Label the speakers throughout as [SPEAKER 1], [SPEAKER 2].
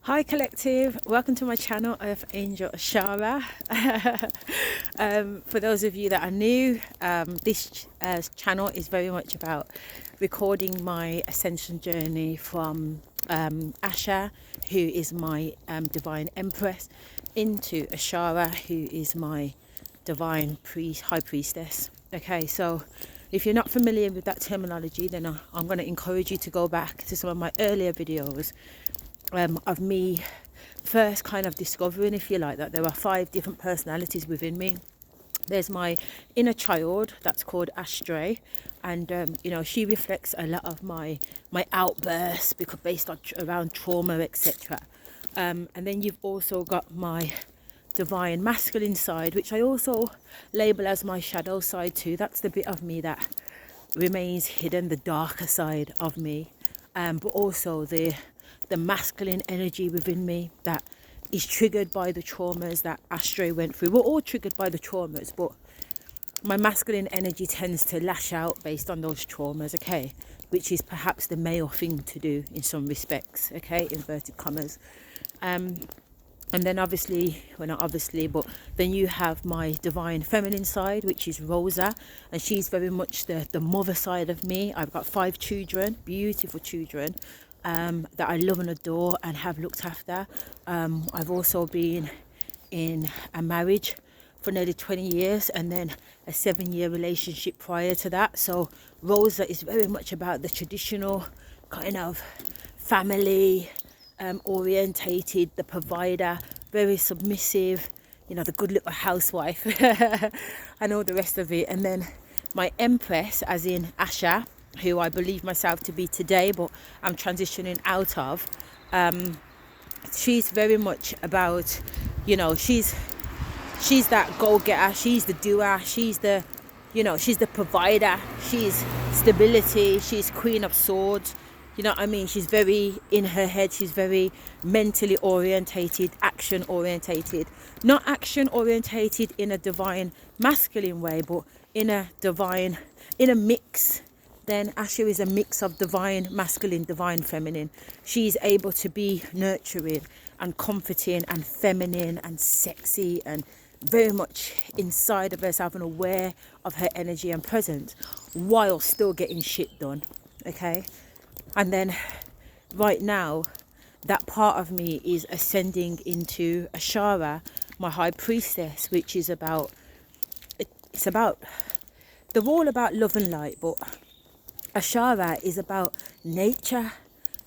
[SPEAKER 1] Hi collective, welcome to my channel of Angel Ashara. For those of you that are new, this channel is very much about recording my ascension journey from Asha, who is my divine empress, into Ashara, who is my divine high priestess. Okay, so if you're not familiar with that terminology, then I'm going to encourage you to go back to some of my earlier videos of me first kind of discovering, if you like, that there are 5 different personalities within me. There's my inner child that's called Astray, and she reflects a lot of my outbursts because based on around trauma, etc. And then you've also got my divine masculine side, which I also label as my shadow side too. That's the bit of me that remains hidden, the darker side of me, but also the masculine energy within me that is triggered by the traumas that Astray went through. We're all triggered by the traumas, but my masculine energy tends to lash out based on those traumas, okay, which is perhaps the male thing to do in some respects, okay, inverted commas. And then obviously, well not obviously, but then you have my divine feminine side, which is Rosa, and she's very much the mother side of me. I've got 5 children, beautiful children, that I love and adore and have looked after. I've also been in a marriage for nearly 20 years and then a 7-year relationship prior to that. So Rosa is very much about the traditional kind of family orientated, the provider, very submissive, the good little housewife and all the rest of it. And then my empress, as in Asha, who I believe myself to be today, but I'm transitioning out of, she's very much about, she's that go-getter, she's the doer, she's the provider, she's stability, she's queen of swords. You know what I mean? She's very in her head. She's very mentally orientated, action orientated. Not action orientated in a divine masculine way, but in a mix. Then Asha is a mix of divine masculine, divine feminine. She's able to be nurturing and comforting and feminine and sexy and very much inside of herself and aware of her energy and presence while still getting shit done. Okay? And then right now, that part of me is ascending into Ashara, my high priestess, which is about, they're all about love and light, but Ashara is about nature.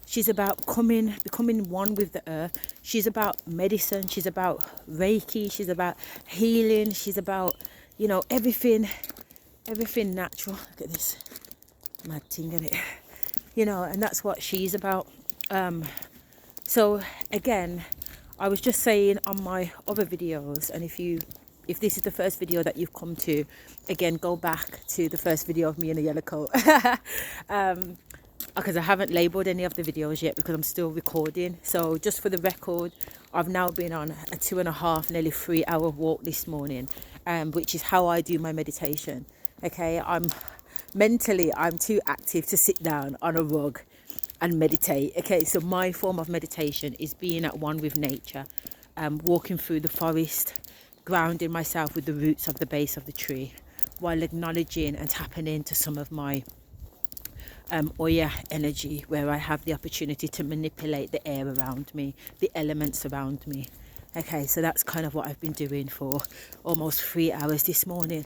[SPEAKER 1] She's about becoming one with the earth. She's about medicine. She's about Reiki. She's about healing. She's about, everything natural. Look at this mad thing in it. And that's what she's about. So again, I was just saying on my other videos, and if this is the first video that you've come to, again, go back to the first video of me in a yellow coat. Because I haven't labelled any of the videos yet because I'm still recording. So just for the record, I've now been on a 2.5, nearly 3-hour walk this morning, which is how I do my meditation. Okay, mentally I'm too active to sit down on a rug and meditate. Okay, so my form of meditation is being at one with nature, walking through the forest, grounding myself with the roots of the base of the tree, while acknowledging and tapping into some of my Oya energy, where I have the opportunity to manipulate the air around me, the elements around me. Okay, so that's kind of what I've been doing for almost 3 hours this morning.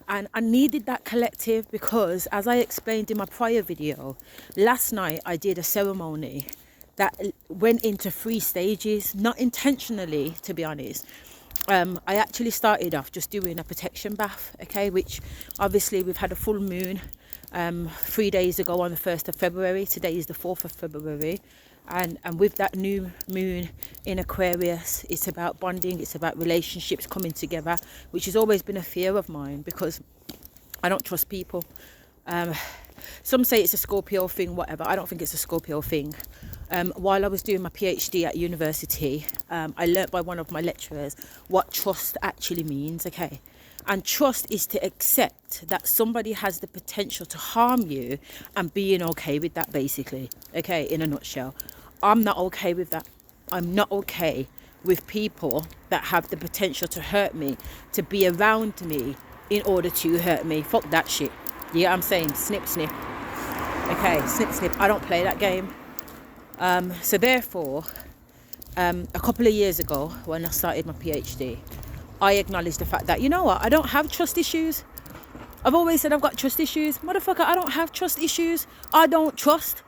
[SPEAKER 1] And I needed that collective because, as I explained in my prior video, last night I did a ceremony that went into 3 stages, not intentionally, to be honest. I actually started off just doing a protection bath, okay, which obviously we've had a full moon 3 days ago on the 1st of February. Today is the 4th of February. And with that new moon in Aquarius, it's about bonding, it's about relationships coming together, which has always been a fear of mine because I don't trust people. Some say it's a Scorpio thing, whatever. I don't think it's a Scorpio thing. While I was doing my PhD at university, I learnt by one of my lecturers what trust actually means, okay? And trust is to accept that somebody has the potential to harm you and being okay with that, basically, okay, in a nutshell. I'm not okay with that. I'm not okay with people that have the potential to hurt me, to be around me in order to hurt me. Fuck that shit. You get what I'm saying? Snip, snip. Okay, snip, snip. I don't play that game. So therefore, a couple of years ago, when I started my PhD, I acknowledged the fact that, you know what, I don't have trust issues. I've always said I've got trust issues. Motherfucker, I don't have trust issues. I don't trust.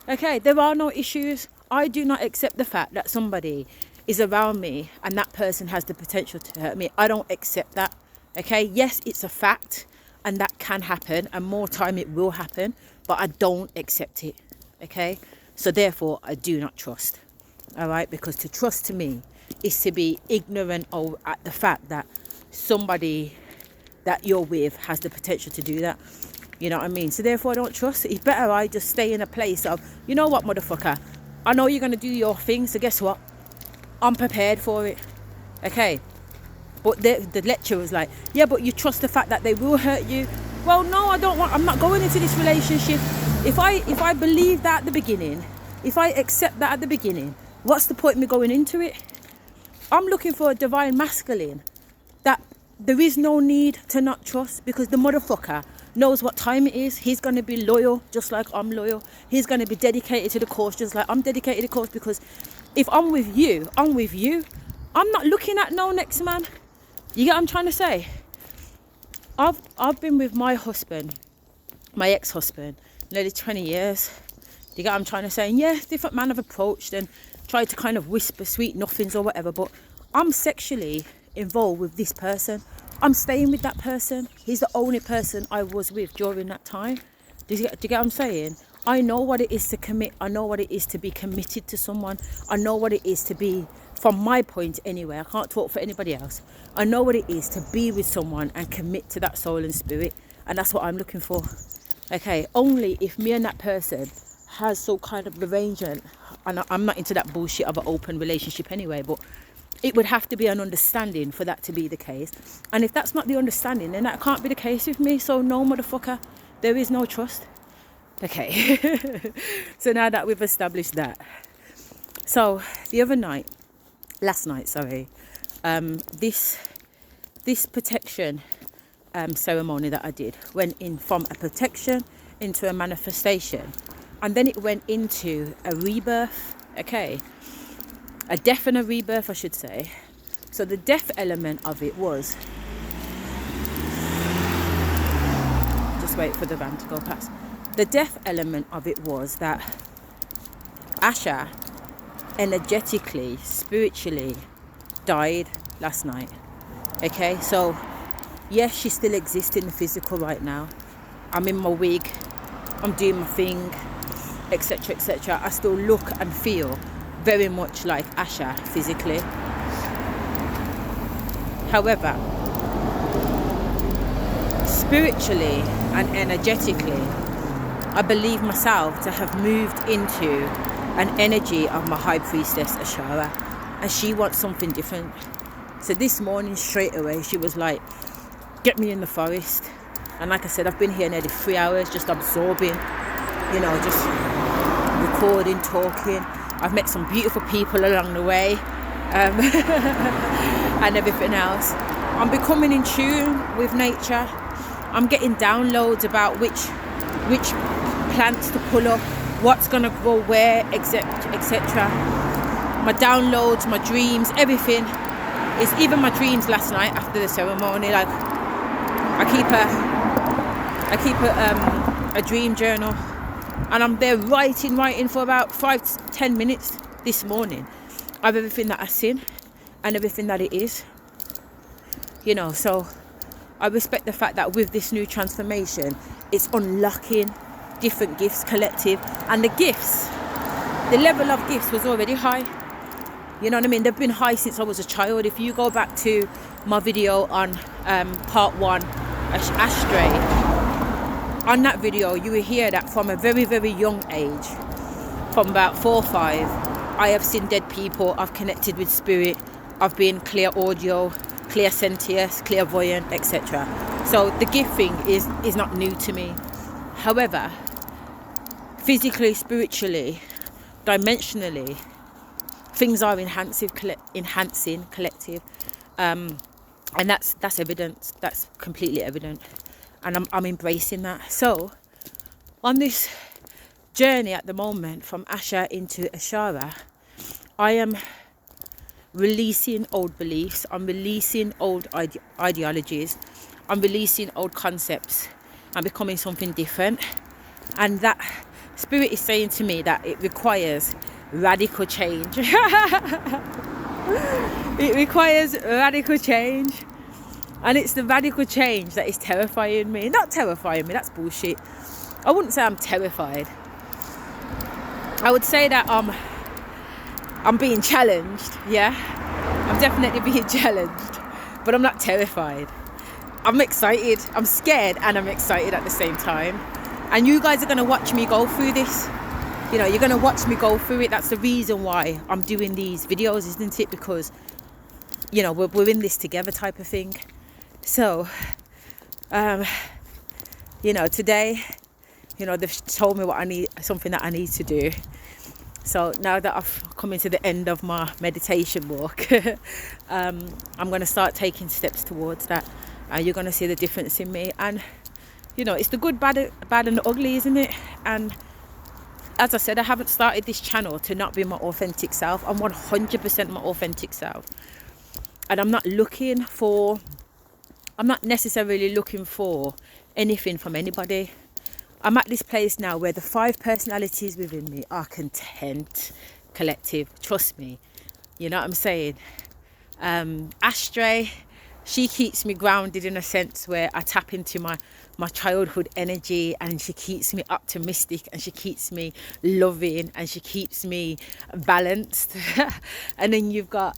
[SPEAKER 1] Okay, there are no issues. I do not accept the fact that somebody is around me and that person has the potential to hurt me. I don't accept that. Okay, yes, it's a fact and that can happen, and more time it will happen, but I don't accept it. Okay, so therefore I do not trust. All right, because to trust to me is to be ignorant at the fact that somebody that you're with has the potential to do that. You know what I mean? So therefore I don't trust it. It's better I just stay in a place of, you know what, motherfucker, I know you're going to do your thing, so guess what? I'm prepared for it. Okay. But the lecturer was like, yeah, but you trust the fact that they will hurt you. Well, no, I'm not going into this relationship. If I believe that at the beginning, if I accept that at the beginning, what's the point of me going into it? I'm looking for a divine masculine that there is no need to not trust, because the motherfucker knows what time it is. He's going to be loyal just like I'm loyal. He's going to be dedicated to the cause just like I'm dedicated to the cause, because if I'm with you, I'm with you. I'm not looking at no next man. You get what I'm trying to say? I've been with my husband, my ex-husband, nearly 20 years. You get what I'm trying to say? And yeah, different men have approached and tried to kind of whisper sweet nothings or whatever, but I'm sexually involved with this person. I'm staying with that person. He's the only person I was with during that time. Do you get what I'm saying? I know what it is to commit. I know what it is to be committed to someone. I know what it is to be, from my point anyway, I can't talk for anybody else. I know what it is to be with someone and commit to that soul and spirit. And that's what I'm looking for. Okay, only if me and that person has some kind of arrangement, and I'm not into that bullshit of an open relationship anyway, but it would have to be an understanding for that to be the case. And if that's not the understanding, then that can't be the case with me. So no, motherfucker, there is no trust. Okay. So now that we've established that, so the other night, last night, this protection ceremony that I did went in from a protection into a manifestation, and then it went into a rebirth. Okay, a death and a rebirth, I should say. So the death element of it was, just wait for the van to go past. The death element of it was that Asha energetically, spiritually died last night. Okay, so yes, she still exists in the physical right now. I'm in my wig, I'm doing my thing, etc, etc. I still look and feel very much like Asha physically. However, spiritually and energetically, I believe myself to have moved into an energy of my high priestess Ashara, and she wants something different. So this morning straight away she was like, get me in the forest. And like I said, I've been here nearly 3 hours just absorbing, you know, just recording, talking. I've met some beautiful people along the way, and everything else. I'm becoming in tune with nature. I'm getting downloads about which plants to pull up, what's gonna grow where, etc. My downloads, my dreams, everything. It's even my dreams last night after the ceremony. Like I keep a dream journal, and I'm there writing for about 5 to 10 minutes this morning of everything that I've seen and everything that it is. You know, so I respect the fact that with this new transformation, it's unlocking different gifts, collective, and the level of gifts was already high. You know what I mean? They've been high since I was a child. If you go back to my video on part 1, Ashtray, on that video you will hear that from a very, very young age, from about 4 or 5, I have seen dead people, I've connected with spirit, I've been clear audio, clairsentience, clairvoyant, etc. So the gift thing is not new to me. However, physically, spiritually, dimensionally, things are enhancing collective, and that's evidence. That's completely evident, and I'm embracing that. So on this journey at the moment from Asha into Ashara, I am releasing old beliefs. I'm releasing old ideologies. I'm releasing old concepts. I'm becoming something different, and that spirit is saying to me that it requires radical change. It requires radical change, and it's the radical change that is terrifying me. Not terrifying me, that's bullshit. I wouldn't say I'm terrified. I would say that I'm being challenged. Yeah, I'm definitely being challenged, but I'm not terrified. I'm excited, I'm scared, and I'm excited at the same time. And you guys are going to watch me go through this. You know, you're going to watch me go through it. That's the reason why I'm doing these videos, isn't it? Because, you know, we're in this together type of thing. So, you know, today, you know, they've told me what I need, something that I need to do. So now that I've come into the end of my meditation walk, I'm going to start taking steps towards that. You're going to see the difference in me. And, you know, it's the good, bad and the ugly, isn't it? And as I said, I haven't started this channel to not be my authentic self. I'm 100% my authentic self. And I'm not necessarily looking for anything from anybody. I'm at this place now where the 5 personalities within me are content, collective. Trust me. You know what I'm saying? Ashtray, she keeps me grounded in a sense where I tap into my childhood energy, and she keeps me optimistic, and she keeps me loving, and she keeps me balanced. And then you've got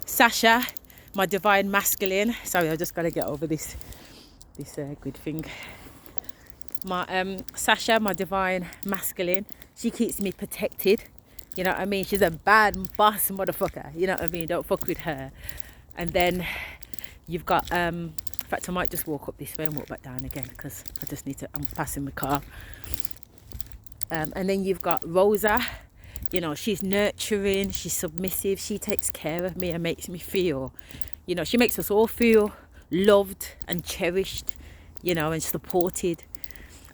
[SPEAKER 1] Sasha, my divine masculine. Sorry, I just got to get over this good thing. My Sasha, my divine masculine, she keeps me protected. You know what I mean? She's a bad boss motherfucker. You know what I mean? Don't fuck with her. And then you've got in fact, I might just walk up this way and walk back down again, because I just need to, I'm passing my car. And then you've got Rosa. You know, she's nurturing, she's submissive, she takes care of me and makes me feel, you know, she makes us all feel loved and cherished, you know, and supported.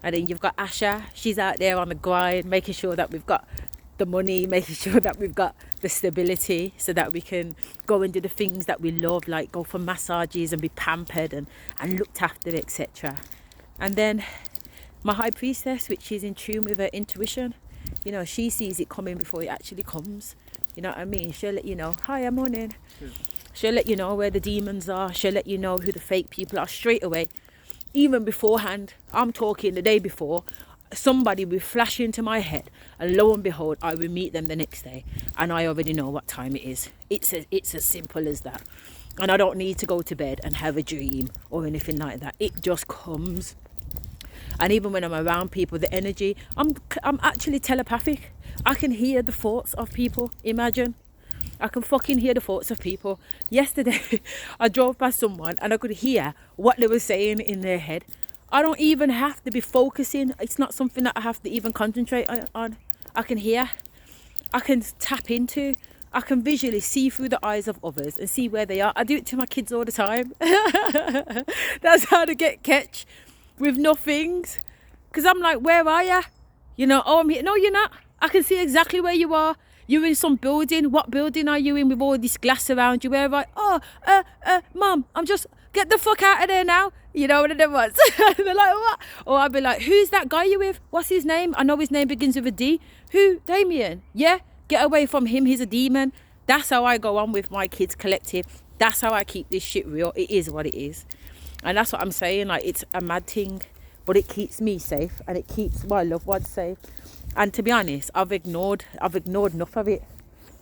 [SPEAKER 1] And then you've got Asha. She's out there on the grind, making sure that we've got the money, making sure that we've got the stability, so that we can go and do the things that we love, like go for massages and be pampered and looked after, etc. And then my high priestess, which is in tune with her intuition. You know, she sees it coming before it actually comes. You know what I mean? She'll let you know, hi, I'm on in. She'll let you know where the demons are. She'll let you know who the fake people are straight away. Even beforehand, I'm talking the day before, somebody will flash into my head, and lo and behold, I will meet them the next day, and I already know what time it is. It's as simple as that. And I don't need to go to bed and have a dream or anything like that. It just comes. And even when I'm around people, the energy, I'm actually telepathic. I can hear the thoughts of people. Imagine. I can fucking hear the thoughts of people. Yesterday, I drove past someone and I could hear what they were saying in their head. I don't even have to be focusing. It's not something that I have to even concentrate on. I can hear. I can tap into. I can visually see through the eyes of others and see where they are. I do it to my kids all the time. That's how to get catch with nothings. Because I'm like, where are you? You know, oh, I'm here. No, you're not. I can see exactly where you are. You're in some building. What building are you in with all this glass around you? Where am I? Oh, Mum, I'm just, get the fuck out of there now. You know what it was. They're like, what? Or I'll be like, who's that guy you with? What's his name? I know his name begins with a D. Who? Damien. Yeah? Get away from him. He's a demon. That's how I go on with my kids collective. That's how I keep this shit real. It is what it is. And that's what I'm saying. Like, it's a mad thing, but it keeps me safe and it keeps my loved ones safe. And to be honest, I've ignored enough of it,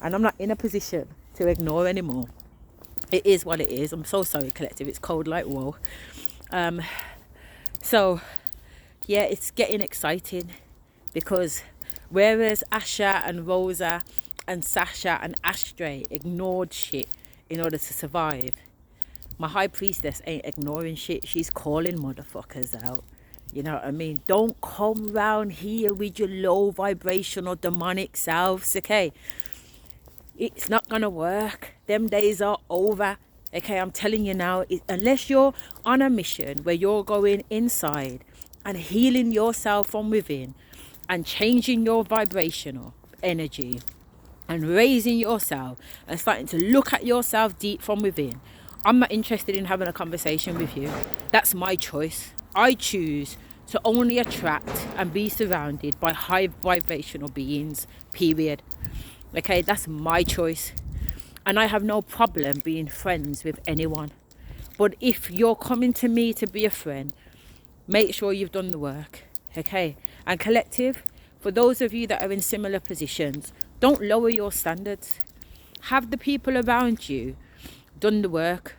[SPEAKER 1] and I'm not in a position to ignore anymore. It is what it is. I'm so sorry, collective. It's cold like woe. So yeah, it's getting exciting, because whereas Asha and Rosa and Sasha and Ashtray ignored shit in order to survive, my high priestess ain't ignoring shit. She's calling motherfuckers out. You know what I mean? Don't come round here with your low vibrational demonic selves, okay? It's not gonna work. Them days are over. Okay, I'm telling you now, unless you're on a mission where you're going inside and healing yourself from within and changing your vibrational energy and raising yourself and starting to look at yourself deep from within, I'm not interested in having a conversation with you. That's my choice. I choose to only attract and be surrounded by high vibrational beings, period. Okay, that's my choice. And I have no problem being friends with anyone. But if you're coming to me to be a friend, make sure you've done the work. Okay? And collective, for those of you that are in similar positions, don't lower your standards. Have the people around you done the work?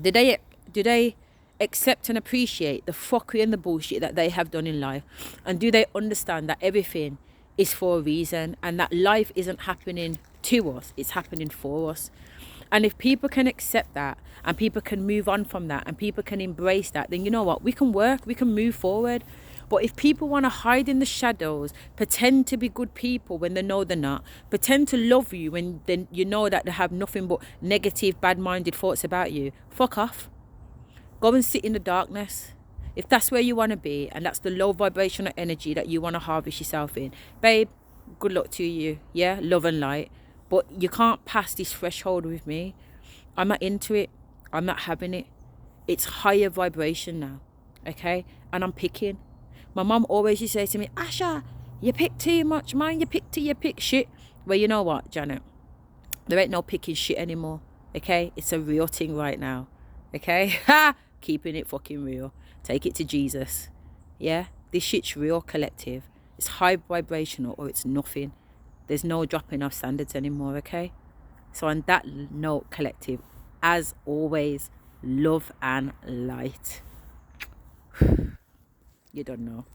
[SPEAKER 1] Do they accept and appreciate the fuckery and the bullshit that they have done in life? And do they understand that everything is for a reason and that life isn't happening to us, it's happening for us? And if people can accept that and people can move on from that and people can embrace that, then you know what? We can work, we can move forward. But if people want to hide in the shadows, pretend to be good people when they know they're not, pretend to love you when then you know that they have nothing but negative, bad-minded thoughts about you, fuck off. Go and sit in the darkness. If that's where you want to be and that's the low vibrational energy that you want to harvest yourself in, babe, good luck to you. Yeah, love and light. But you can't pass this threshold with me. I'm not into it. I'm not having it. It's higher vibration now. Okay? And I'm picking. My mum always used to say to me, Asha, you pick too much, man. You pick shit. Well, you know what, Janet? There ain't no picking shit anymore. Okay? It's a real thing right now. Okay? Ha! Keeping it fucking real. Take it to Jesus. Yeah? This shit's real, collective. It's high vibrational or it's nothing. There's no dropping of standards anymore, okay? So on that note, collective, as always, love and light. You don't know.